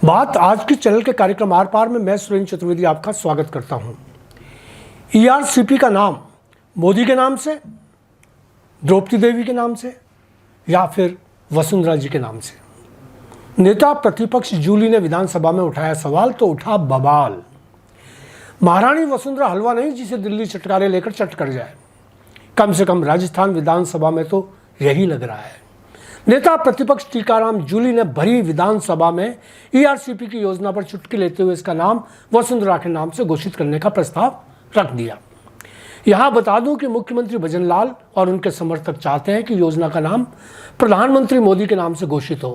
बात आज की चैनल के कार्यक्रम आर पार में मैं सुरेंद्र चतुर्वेदी आपका स्वागत करता हूं। ईआरसीपी का नाम मोदी के नाम से, द्रौपदी देवी के नाम से या फिर वसुंधरा जी के नाम से। नेता प्रतिपक्ष जूली ने विधानसभा में उठाया सवाल तो उठा बवाल। महारानी वसुंधरा हलवा नहीं जिसे दिल्ली चटकारे लेकर चट कर जाए। कम से कम राजस्थान विधानसभा में तो यही लग रहा है। नेता प्रतिपक्ष टीकाराम जूली ने भरी विधानसभा में ईआरसीपी की योजना पर चुटकी लेते हुए इसका नाम वसुंधरा के नाम से घोषित करने का प्रस्ताव रख दिया। यहां बता दूं कि मुख्यमंत्री भजनलाल और उनके समर्थक चाहते हैं कि योजना का नाम प्रधानमंत्री मोदी के नाम से घोषित हो।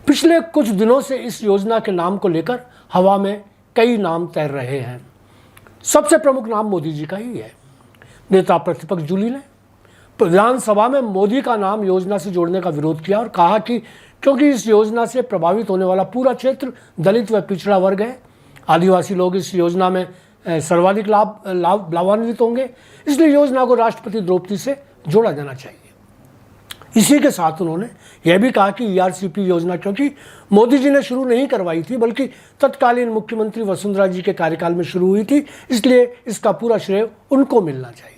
पिछले कुछ दिनों से इस योजना के नाम को लेकर हवा में कई नाम तैर रहे हैं। सबसे प्रमुख नाम मोदी जी का ही है। नेता प्रतिपक्ष जूली ने विधानसभा में मोदी का नाम योजना से जोड़ने का विरोध किया और कहा कि क्योंकि इस योजना से प्रभावित होने वाला पूरा क्षेत्र दलित व पिछड़ा वर्ग है, आदिवासी लोग इस योजना में सर्वाधिक लाभान्वित होंगे, इसलिए योजना को राष्ट्रपति द्रौपदी से जोड़ा जाना चाहिए। इसी के साथ उन्होंने यह भी कहा कि ईआरसीपी योजना क्योंकि मोदी जी ने शुरू नहीं करवाई थी बल्कि तत्कालीन मुख्यमंत्री वसुंधरा जी के कार्यकाल में शुरू हुई थी, इसलिए इसका पूरा श्रेय उनको मिलना चाहिए।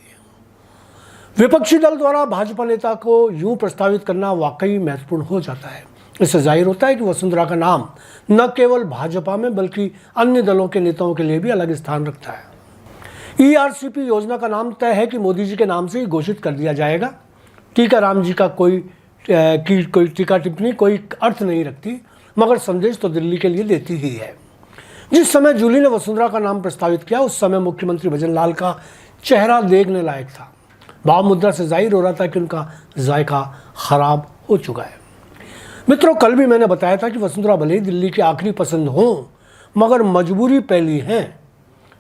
विपक्षी दल द्वारा भाजपा नेता को यूं प्रस्तावित करना वाकई महत्वपूर्ण हो जाता है। इससे जाहिर होता है कि वसुंधरा का नाम न केवल भाजपा में बल्कि अन्य दलों के नेताओं के लिए भी अलग स्थान रखता है। ईआरसीपी योजना का नाम तय है कि मोदी जी के नाम से ही घोषित कर दिया जाएगा। टीकाराम जी का कोई टीका टिप्पणी कोई अर्थ नहीं रखती, मगर संदेश तो दिल्ली के लिए देती ही है। जिस समय जूली ने वसुंधरा का नाम प्रस्तावित किया उस समय मुख्यमंत्री भजनलाल का चेहरा देखने लायक था। भाव मुद्रा से जाहिर हो रहा था कि उनका जायका खराब हो चुका है। मित्रों, कल भी मैंने बताया था कि वसुंधरा भले ही दिल्ली की आखिरी पसंद हो मगर मजबूरी पहली है।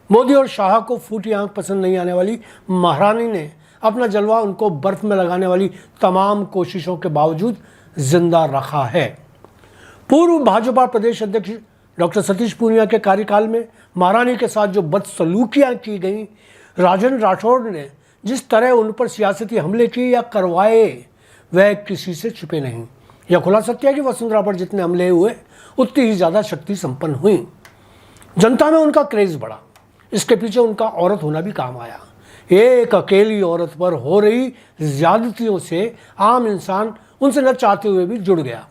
मोदी और शाह को फूटी आंख पसंद नहीं आने वाली महारानी ने अपना जलवा उनको बर्फ में लगाने वाली तमाम कोशिशों के बावजूद जिंदा रखा है। पूर्व भाजपा प्रदेश अध्यक्ष डॉक्टर सतीश पूनिया के कार्यकाल में महारानी के साथ जो बदसलूकियां की गई, राजेंद्र राठौड़ ने जिस तरह उन पर सियासती हमले किए या करवाए वह किसी से छुपे नहीं। यह खुला सत्य है कि वसुंधरा पर जितने हमले हुए उतनी ही ज़्यादा शक्ति संपन्न हुई। जनता में उनका क्रेज बढ़ा। इसके पीछे उनका औरत होना भी काम आया। एक अकेली औरत पर हो रही ज्यादतियों से आम इंसान उनसे न चाहते हुए भी जुड़ गया।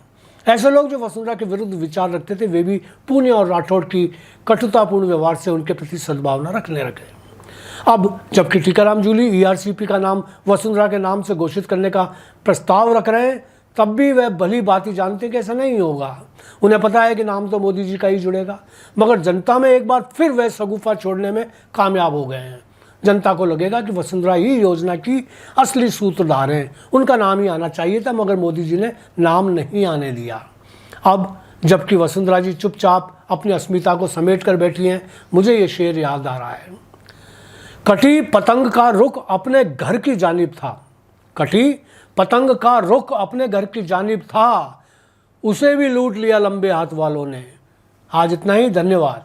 ऐसे लोग जो वसुंधरा के विरुद्ध विचार रखते थे वे भी पूनिया और राठौड़ की कटुतापूर्ण व्यवहार से उनके प्रति सद्भावना रखने लगे। अब जबकि टीकाराम जूली ईआरसीपी का नाम वसुंधरा के नाम से घोषित करने का प्रस्ताव रख रहे हैं, तब भी वह भली बात ही जानते हैं कि ऐसा नहीं होगा। उन्हें पता है कि नाम तो मोदी जी का ही जुड़ेगा, मगर जनता में एक बार फिर वह शगुफा छोड़ने में कामयाब हो गए हैं। जनता को लगेगा कि वसुंधरा ही योजना की असली सूत्रधार हैं, उनका नाम ही आना चाहिए था, मगर मोदी जी ने नाम नहीं आने दिया। अब जबकि वसुंधरा जी चुपचाप अपनी अस्मिता को समेट कर बैठी हैं, मुझे ये शेर याद आ रहा है। कटी पतंग का रुख अपने घर की जानिब था, कटी पतंग का रुख अपने घर की जानिब था, उसे भी लूट लिया लंबे हाथ वालों ने। आज इतना ही, धन्यवाद।